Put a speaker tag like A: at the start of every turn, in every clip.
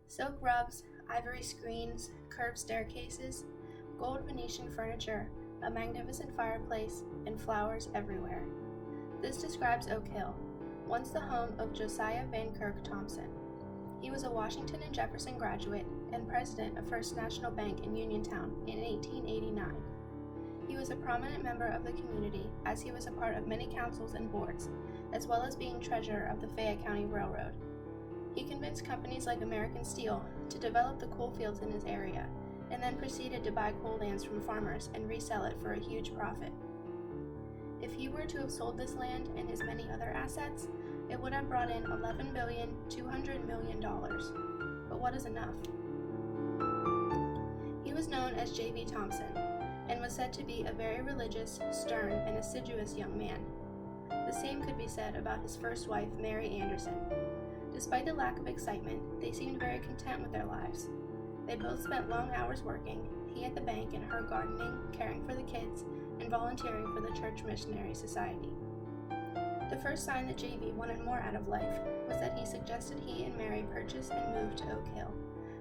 A: Silk rugs, ivory screens, curved staircases, gold Venetian furniture, a magnificent fireplace, and flowers everywhere. This describes Oak Hill, once the home of Josiah Van Kirk Thompson. He was a Washington and Jefferson graduate and president of First National Bank in Uniontown in 1889. He was a prominent member of the community as he was a part of many councils and boards, as well as being treasurer of the Fayette County Railroad. He convinced companies like American Steel to develop the coal fields in his area, and then proceeded to buy coal lands from farmers and resell it for a huge profit. If he were to have sold this land and his many other assets, it would have brought in $11,200,000,000. But what is enough? He was known as J.V. Thompson, and was said to be a very religious, stern, and assiduous young man. The same could be said about his first wife, Mary Anderson. Despite the lack of excitement, they seemed very content with their lives. They both spent long hours working, he at the bank and her gardening, caring for the kids, and volunteering for the Church Missionary Society. The first sign that J.V. wanted more out of life was that he suggested he and Mary purchase and move to Oak Hill,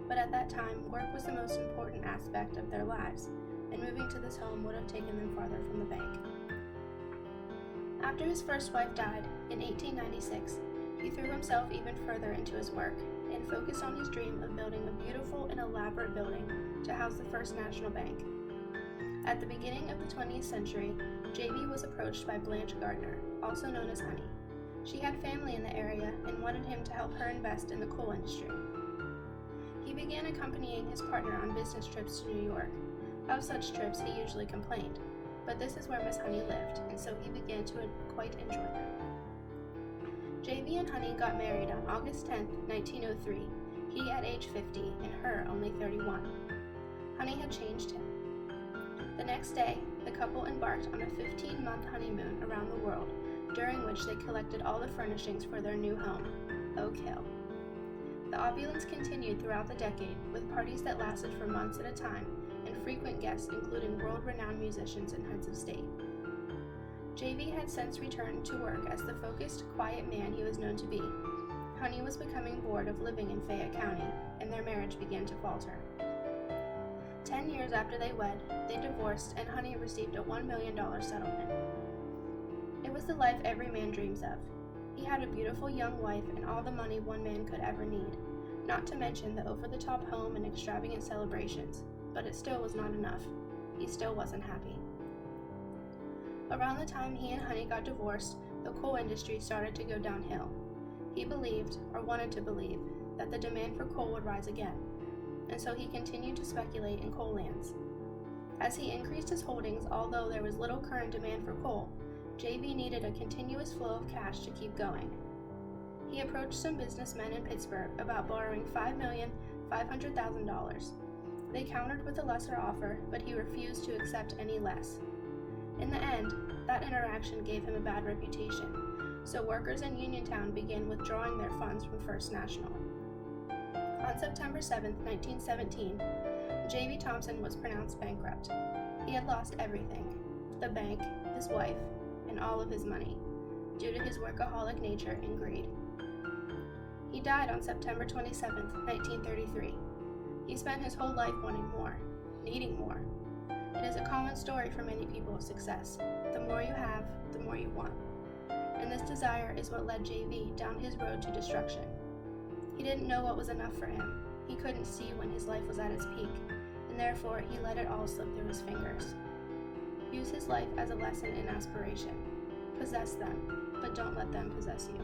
A: but at that time, work was the most important aspect of their lives, and moving to this home would have taken them farther from the bank. After his first wife died in 1896, he threw himself even further into his work and focused on his dream of building a beautiful and elaborate building to house the First National Bank. At the beginning of the 20th century, J.V. was approached by Blanche Gardner, also known as Honey. She had family in the area and wanted him to help her invest in the coal industry. He began accompanying his partner on business trips to New York. Of such trips, he usually complained, but this is where Miss Honey lived, and so he began to quite enjoy them. J.V. and Honey got married on August 10, 1903, he at age 50 and her only 31. Honey had changed him. The next day, the couple embarked on a 15-month honeymoon around the world, during which they collected all the furnishings for their new home, Oak Hill. The opulence continued throughout the decade, with parties that lasted for months at a time, and frequent guests including world-renowned musicians and heads of state. J.V. had since returned to work as the focused, quiet man he was known to be. Honey was becoming bored of living in Fayette County, and their marriage began to falter. 10 years after they wed, they divorced, and Honey received a $1 million settlement. It was the life every man dreams of. He had a beautiful young wife and all the money one man could ever need, not to mention the over-the-top home and extravagant celebrations, but it still was not enough. He still wasn't happy. Around the time he and Honey got divorced, the coal industry started to go downhill. He believed, or wanted to believe, that the demand for coal would rise again, and so he continued to speculate in coal lands. As he increased his holdings, although there was little current demand for coal, J.V. needed a continuous flow of cash to keep going. He approached some businessmen in Pittsburgh about borrowing $5,500,000. They countered with a lesser offer, but he refused to accept any less. In the end, that interaction gave him a bad reputation, so workers in Uniontown began withdrawing their funds from First National. On September 7, 1917, J.V. Thompson was pronounced bankrupt. He had lost everything: the bank, his wife, and all of his money, due to his workaholic nature and greed. He died on September 27, 1933. He spent his whole life wanting more, needing more. It is a common story for many people of success. The more you have, the more you want. And this desire is what led J.V. down his road to destruction. He didn't know what was enough for him. He couldn't see when his life was at its peak, and therefore he let it all slip through his fingers. Use his life as a lesson in aspiration. Possess them, but don't let them possess you.